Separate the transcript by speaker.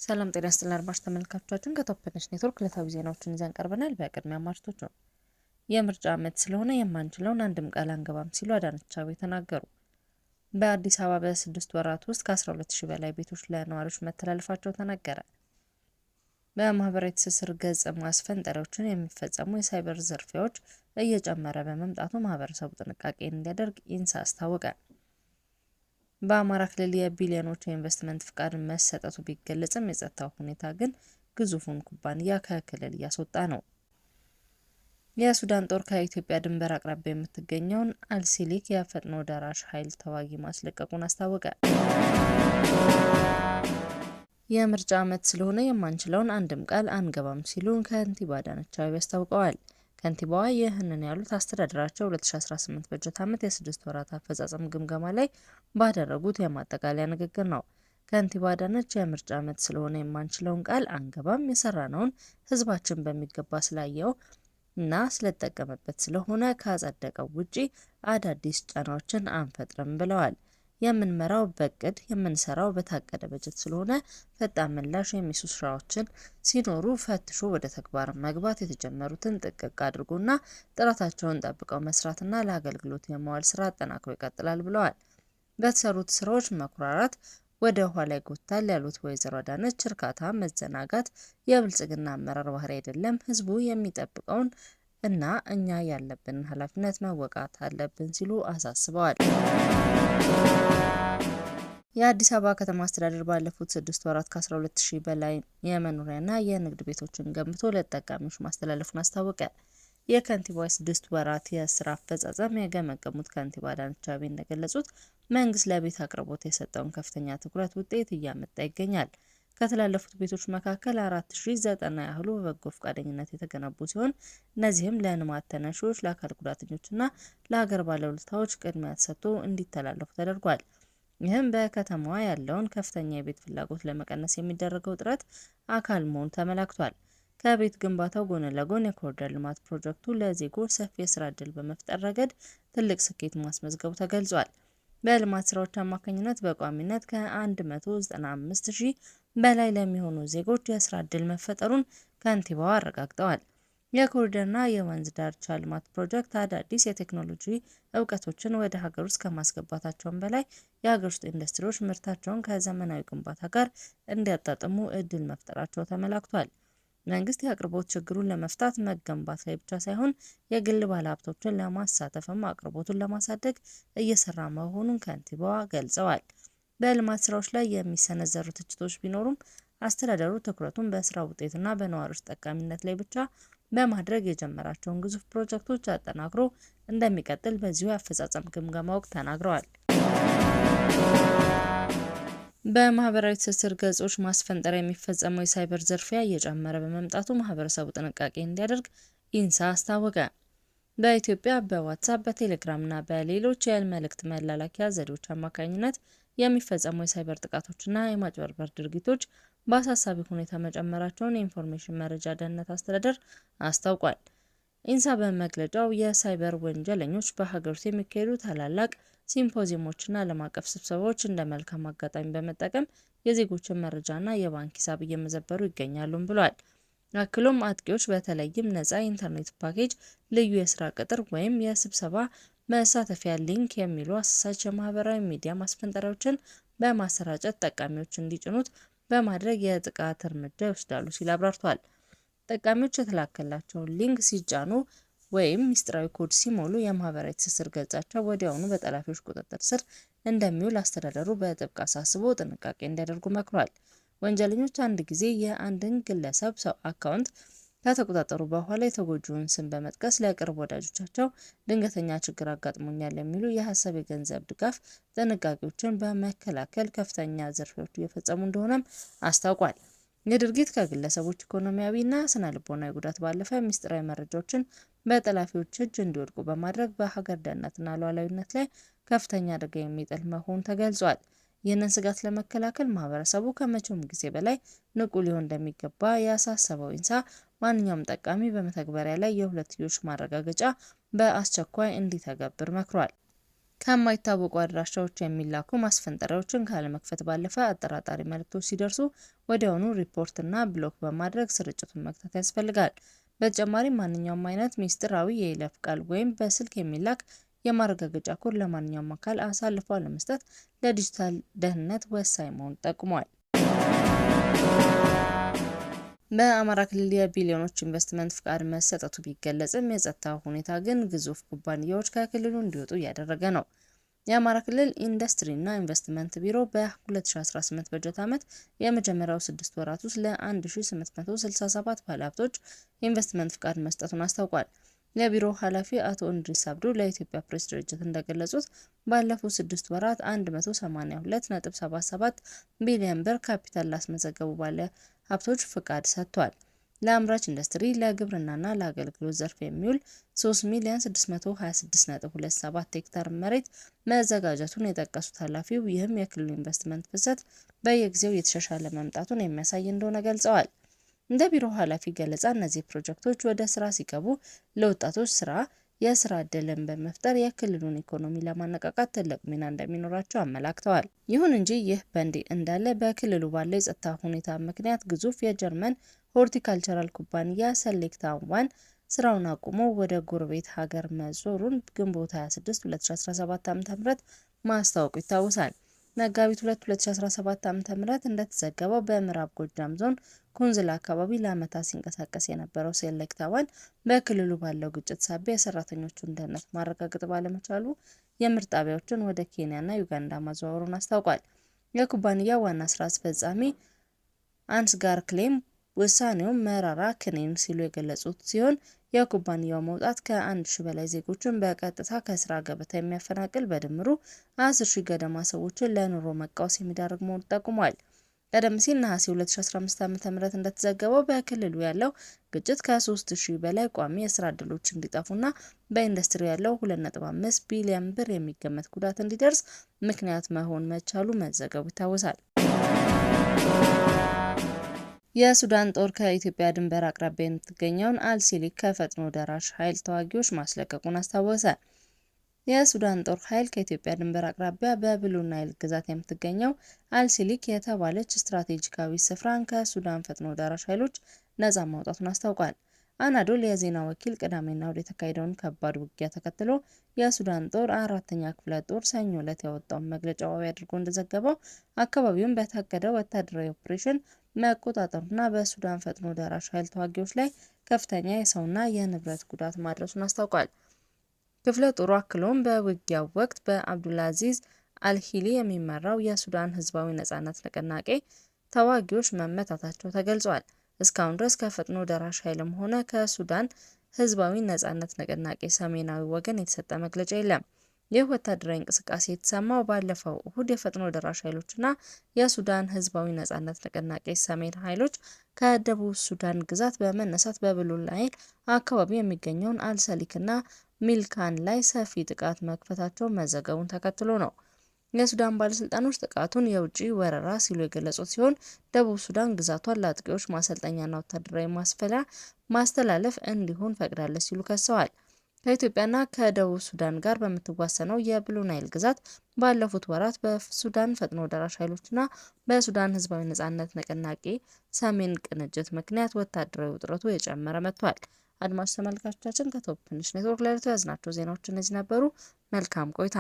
Speaker 1: ሰላም ጤና ይስጥልን አድማጭ ተመልካቾቻችን ከቶፕንሽ ኔትወርክ ዕለታዊ ዜናዎችን ይዘን ቀርበናል። በቅድሚያ አርዕስቶቹ የምርጫ ዓመት ስለሆነ የማንችለውን አንድም ቃል አንገባም ሲሉ አዳነች አቤቤ ተናገሩ። በአዲስ አበባ በ6 ወራት ውስጥ ከ12000 በላይ ቤቶች ለነዋሪዎች መተላለፋቸው ተነገረ። በማህበራዊ ትስስር ገጽ ማስፈንጠሪያዎችን የሚፈጸሙ የሳይበር ዝርፊያዎች እየጨመረ በመምጣቱ ማህበረሰቡ ጥንቃቄ እንዲያደርግ ኢንሳ አስታወቀ። በአማራ ክልል የቢሊዮኖች የኢንቨስትመንት ፍቃድ መሰጠቱ ቢገለጽም የጸጥታው ሁኔታ ግን ግዙፉን ኩባንያ ከክልል እያስወጣ ነው። የሱዳን ጦር ከኢትዮጵያ ድንበር አቅራቢያ የምትገኘውን አልሲሊክ የፈጥኖ ደራሽ ኃይል ተዋጊ ማስለቀቁን አስታወቀ። የምርጫ ዓመት ስለሆነ የማንችለውን አንድም ቃል አንገባም ሲሉ ከንቲባ አዳነች አቤቤ አስታውቀዋል። ከንቲባዋ ይህንን ያሉት አስተዳደራቸው 2018 በጀት ዓመት የ6 ወራት አፈጻጸም ግምገማ ላይ ባደረጉት የማጠቃለያ ንግግር ነው። ከንቲባ አዳነች የምርጫ ዓመት ስለሆነ የማንችለውን ቃል አንገባም፣ የሰራነውን ህዝባችን በሚገባ ስላየው እና ስለተጠቀመበት ስለሆነ ካጸደቀው ውጪ አዳዲስ ጫናዎችን አንፈጥርም ብለዋል። የምንመራው በእቅድ የምንሰራው በታቀደ በጀት ስለሆነ ፈጣን ምላሽ የሚሱ ስራዎችን ሲኖሩ ፈትሾ ወደ ተግባር መግባት የተጀመሩትን ጥንቅቅ አድርጎና ጥራታቸውን ጠብቀው መስራትና ለአገልግሎት የማዋል ስራ አጠናክሮ ይቀጥላል ብለዋል። በተሰሩት ስራዎች መኩራራት ወደ ኋላ ይጎታል ያሉት ወይዘሮ አዳነች እርካታ መዘናጋት የብልጽግና አመራር ባህሪ አይደለም፣ ህዝቡ የሚጠብቀውን እና እኛ ያለብንን ኃላፊነት መወጣት አለብን ሲሉ አሳስበዋል። የአዲስ አበባ ከተማ አስተዳደር ባለፉት 6 ወራት ከ12000 በላይ የመኖሪያና የንግድ ቤቶችን ገንብቶ ለተጠቃሚዎች ማስተላለፉን አስታወቀ። የከንቲባው 6 ወራት የስራ አፈጻጸም የገመገሙት ከንቲባ አዳነች አቤቤ እንደገለጹት መንግስት ለቤት አቅርቦት የሰጠውን ከፍተኛ ትኩረት ውጤት እያመጣ ይገኛል። ከተላለፉት ቤቶች መካከል 4090 ያህሉ በበጎ ፈቃደኝነት የተገነቡ ሲሆን እነዚህም ለልማት ተነሺዎች፣ ለአካል ጉዳተኞችና ለሀገር ባለውለታዎች ቅድሚያ ተሰጥቶ እንዲተላለፉ ተደርጓል። ይህም በከተማዋ ያለውን ከፍተኛ የቤት ፍላጎት ለመቀነስ የሚደረገው ጥረት አካል መሆኑ ተመላክቷል። ከቤት ግንባታው ጎን ለጎን የኮሪደር ልማት ፕሮጀክቱ ለዜጎች ሰፊ የስራ ዕድል በመፍጠር ረገድ ትልቅ ስኬት ማስመዝገቡ ተገልጿል። በልማት ስራዎች አማካኝነት በቋሚነት ከ195000 በላይ ለሚሆኑ ዜጎች የስራ ዕድል መፈጠሩን ከንቲባዋ አረጋግጠዋል። የኮሪደርና የወንዝ ዳርቻ ልማት ፕሮጀክት አዳዲስ የቴክኖሎጂ እውቀቶችን ወደ ሀገር ውስጥ ከማስገባታቸውም በላይ የሀገር ውስጥ ኢንዱስትሪዎች ምርታቸውን ከዘመናዊ ግንባታ ጋር እንዲያጣጥሙ እድል መፍጠራቸው ተመላክቷል። መንግስት የአቅርቦት ችግሩን ለመፍታት መገንባት ላይ ብቻ ሳይሆን የግል ባለሀብቶችን ለማሳተፍም አቅርቦቱን ለማሳደግ እየሰራ መሆኑን ከንቲባዋ ገልጸዋል። በልማት ስራዎች ላይ የሚሰነዘሩ ትችቶች ቢኖሩም አስተዳደሩ ትኩረቱን በስራ ውጤትና በነዋሪዎች ጠቃሚነት ላይ ብቻ በማድረግ የጀመራቸውን ግዙፍ ፕሮጀክቶች አጠናክሮ እንደሚቀጥል በዚሁ የአፈጻጸም ግምገማ ወቅት ተናግረዋል። በማህበራዊ ትስስር ገጾች ማስፈንጠሪያ የሚፈጸመው የሳይበር ዝርፊያ እየጨመረ በመምጣቱ ማህበረሰቡ ጥንቃቄ እንዲያደርግ ኢንሳ አስታወቀ። በኢትዮጵያ በዋትስአፕ፣ በቴሌግራም እና በሌሎች የመልእክት መላላኪያ ዘዴዎች አማካኝነት የሚፈጸሙ የሳይበር ጥቃቶችና የማጭበርበር ድርጊቶች በአሳሳቢ ሁኔታ መጨመራቸውን የኢንፎርሜሽን መረጃ ደህንነት አስተዳደር አስታውቋል። ኢንሳ በመግለጫው የሳይበር ወንጀለኞች በሀገር ውስጥ የሚካሄዱ ታላላቅ ሲምፖዚየሞችና ዓለም አቀፍ ስብሰባዎች እንደ መልካም አጋጣሚ በመጠቀም የዜጎችን መረጃና የባንክ ሂሳብ እየመዘበሩ ይገኛሉም ብሏል። አክሎም አጥቂዎች በተለይም ነፃ የኢንተርኔት ፓኬጅ፣ ልዩ የስራ ቅጥር ወይም የስብሰባ መሳተፊያ ሊንክ የሚሉ አሳሳች የማህበራዊ ሚዲያ ማስፈንጠሪያዎችን በማሰራጨት ጠቃሚዎች እንዲጭኑት በማድረግ የጥቃት እርምጃ ይወስዳሉ ሲል አብራርቷል። ጠቃሚዎች የተላከላቸውን ሊንክ ሲጫኑ ወይም ሚስጥራዊ ኮድ ሲሞሉ የማህበራዊ ትስስር ገጻቸው ወዲያውኑ በጠላፊዎች ቁጥጥር ስር እንደሚውል አስተዳደሩ በጥብቅ አሳስቦ ጥንቃቄ እንዲያደርጉ መክሯል። ወንጀለኞች አንድ ጊዜ የአንድን ግለሰብ ሰው አካውንት ከተቆጣጠሩ በኋላ የተጎጂውን ስም በመጥቀስ ለቅርብ ወዳጆቻቸው ድንገተኛ ችግር አጋጥሞኛል የሚሉ የሀሳብ የገንዘብ ድጋፍ ጥንቃቄዎችን በመከላከል ከፍተኛ ዝርፊያዎች እየፈጸሙ እንደሆነም አስታውቋል። ይህ ድርጊት ከግለሰቦች ኢኮኖሚያዊና ስነ-ልቦናዊ ጉዳት ባለፈ ሚስጥራዊ መረጃዎችን በጠላፊዎች እጅ እንዲወድቁ በማድረግ በሀገር ደህንነትና ሉዓላዊነት ላይ ከፍተኛ አደጋ የሚጥል መሆኑ ተገልጿል። ይህንን ስጋት ለመከላከል ማህበረሰቡ ከመቼውም ጊዜ በላይ ንቁ ሊሆን እንደሚገባ ያሳሰበው ኢንሳ ማንኛውም ጠቃሚ በመተግበሪያ ላይ የሁለትዮሽ ማረጋገጫ በአስቸኳይ እንዲተገብር መክሯል። ከማይታወቁ አድራሻዎች የሚላኩ ማስፈንጠሪያዎችን ካለመክፈት ባለፈ አጠራጣሪ መልእክቶች ሲደርሱ ወዲያውኑ ሪፖርትና ብሎክ በማድረግ ስርጭቱን መግታት ያስፈልጋል። በተጨማሪም ማንኛውም አይነት ሚስጥራዊ የይለፍ ቃል ወይም በስልክ የሚላክ የማረጋገጫ ኮድ ለማንኛውም አካል አሳልፎ አለመስጠት ለዲጂታል ደህንነት ወሳኝ መሆኑን ጠቁሟል። በአማራ ክልል የቢሊዮኖች ኢንቨስትመንት ፍቃድ መሰጠቱ ቢገለጽም የጸጥታ ሁኔታ ግን ግዙፍ ኩባንያዎች ከክልሉ እንዲወጡ እያደረገ ነው። የአማራ ክልል ኢንዱስትሪና ኢንቨስትመንት ቢሮ በ2018 በጀት ዓመት የመጀመሪያው 6 ወራት ውስጥ ለ1867 ባለሀብቶች የኢንቨስትመንት ፍቃድ መስጠቱን አስታውቋል። የቢሮው ኃላፊ አቶ እንድሪስ አብዱ ለኢትዮጵያ ፕሬስ ድርጅት እንደገለጹት ባለፉት 6 ወራት 182.77 ቢሊዮን ብር ካፒታል ላስመዘገቡ ባለሀብቶች ፍቃድ ሰጥቷል። ለአምራች ኢንዱስትሪ፣ ለግብርናና ለአገልግሎት ዘርፍ የሚውል 3,626.27 ሄክታር መሬት መዘጋጀቱን የጠቀሱት ኃላፊው ይህም የክልሉ ኢንቨስትመንት ፍሰት በየጊዜው እየተሻሻለ መምጣቱን የሚያሳይ እንደሆነ ገልጸዋል። እንደ ቢሮው ኃላፊ ገለጻ እነዚህ ፕሮጀክቶች ወደ ስራ ሲገቡ ለወጣቶች የስራ ዕድልን በመፍጠር የክልሉን ኢኮኖሚ ለማነቃቃት ትልቅ ሚና እንደሚኖራቸው አመላክተዋል። ይሁን እንጂ ይህ በእንዲህ እንዳለ በክልሉ ባለው የጸጥታ ሁኔታ ምክንያት ግዙፍ የጀርመን ሆርቲካልቸራል ኩባንያ ሰሌክታ ዋን ስራውን አቁሞ ወደ ጎረቤት ሀገር መዞሩን ግንቦት 26 2017 ዓ.ም ማስታወቁ ይታወሳል። መጋቢት 2 2017 ዓ.ም እንደተዘገበው በምዕራብ ጎጃም ዞን ኩንዝላ አካባቢ ለዓመታት ሲንቀሳቀስ የነበረው ሴሌክታ ዋን በክልሉ ባለው ግጭት ሳቢያ የሰራተኞቹን ደህንነት ማረጋገጥ ባለመቻሉ የምርት ጣቢያዎችን ወደ ኬንያና ዩጋንዳ ማዘዋወሩን አስታውቋል። የኩባንያው ዋና ስራ አስፈጻሚ አንስጋር ክሌም ውሳኔውን መራራ ክኔን ሲሉ የገለጹት ሲሆን የኩባንያው መውጣት ከ1000 በላይ ዜጎችን በቀጥታ ከስራ ገበታ የሚያፈናቅል በድምሩ 10,000 ገደማ ሰዎችን ለኑሮ መቃወስ የሚዳርግ መሆኑን ጠቁሟል። ቀደም ሲል ነሐሴ 2015 ዓ.ም እንደተዘገበው በክልሉ ያለው ግጭት ከ3,000 በላይ ቋሚ የስራ ዕድሎች እንዲጠፉና በኢንዱስትሪው ያለው 2.5 ቢሊዮን ብር የሚገመት ጉዳት እንዲደርስ ምክንያት መሆን መቻሉ መዘገቡ ይታወሳል። የሱዳን ጦር ከኢትዮጵያ ድንበር አቅራቢያ የምትገኘውን አልሲሊክ ከፈጥኖ ደራሽ ኃይል ተዋጊዎች ማስለቀቁን አስታወቀ። የሱዳን ጦር ኃይል ከኢትዮጵያ ድንበር አቅራቢያ በብሉ ናይል ግዛት የምትገኘው አልሲሊክ የተባለች ስትራቴጂካዊ ስፍራን ከሱዳን ፈጥኖ ደራሽ ኃይሎች ነፃ ማውጣቱን አስታውቋል። አናዶል የዜና ወኪል ቅዳሜና እሁድ የተካሄደውን ከባድ ውጊያ ተከትሎ የሱዳን ጦር 4ኛ ክፍለ ጦር ሰኞ ዕለት ያወጣውን መግለጫ ዋቢ አድርጎ እንደዘገበው አካባቢውን በታቀደ ወታደራዊ ኦፕሬሽን መቆጣጠሩና በሱዳን ፈጥኖ ደራሽ ኃይል ተዋጊዎች ላይ ከፍተኛ የሰውና የንብረት ጉዳት ማድረሱን አስታውቋል። ክፍለ ጦሩ አክሎም በውጊያው ወቅት በአብዱልአዚዝ አልሂሊ የሚመራው የሱዳን ህዝባዊ ነጻነት ንቅናቄ ተዋጊዎች መመታታቸው ተገልጿል። እስካሁን ድረስ ከፈጥኖ ደራሽ ኃይልም ሆነ ከሱዳን ህዝባዊ ነጻነት ንቅናቄ ሰሜናዊ ወገን የተሰጠ መግለጫ የለም። ይህ ወታደራዊ እንቅስቃሴ የተሰማው ባለፈው እሁድ የፈጥኖ ደራሽ ኃይሎችና የሱዳን ህዝባዊ ነጻነት ንቅናቄ ሰሜን ኃይሎች ከደቡብ ሱዳን ግዛት በመነሳት በብሉ ናይል አካባቢ የሚገኘውን አልሰሊክና ሚልካን ላይ ሰፊ ጥቃት መክፈታቸው መዘገቡን ተከትሎ ነው። የሱዳን ባለስልጣኖች ጥቃቱን የውጭ ወረራ ሲሉ የገለጹት ሲሆን ደቡብ ሱዳን ግዛቷን ለአጥቂዎች ማሰልጠኛና ወታደራዊ ማስተላለፍ እንዲሆን ፈቅዳለች ሲሉ ከሰዋል። ከኢትዮጵያና ከደቡብ ሱዳን ጋር በምትዋሰነው የብሉ ናይል ግዛት ባለፉት ወራት በሱዳን ፈጥኖ ደራሽ ኃይሎችና በሱዳን ህዝባዊ ነጻነት ንቅናቄ ሰሜን ቅንጅት ምክንያት ወታደራዊ ውጥረቱ የጨመረ መጥቷል። አድማጭ ተመልካቾቻችን ከቶፕ ትንሽ ኔትወርክ ለዕለቱ ያዝናቸው ዜናዎች እነዚህ ነበሩ። መልካም ቆይታ።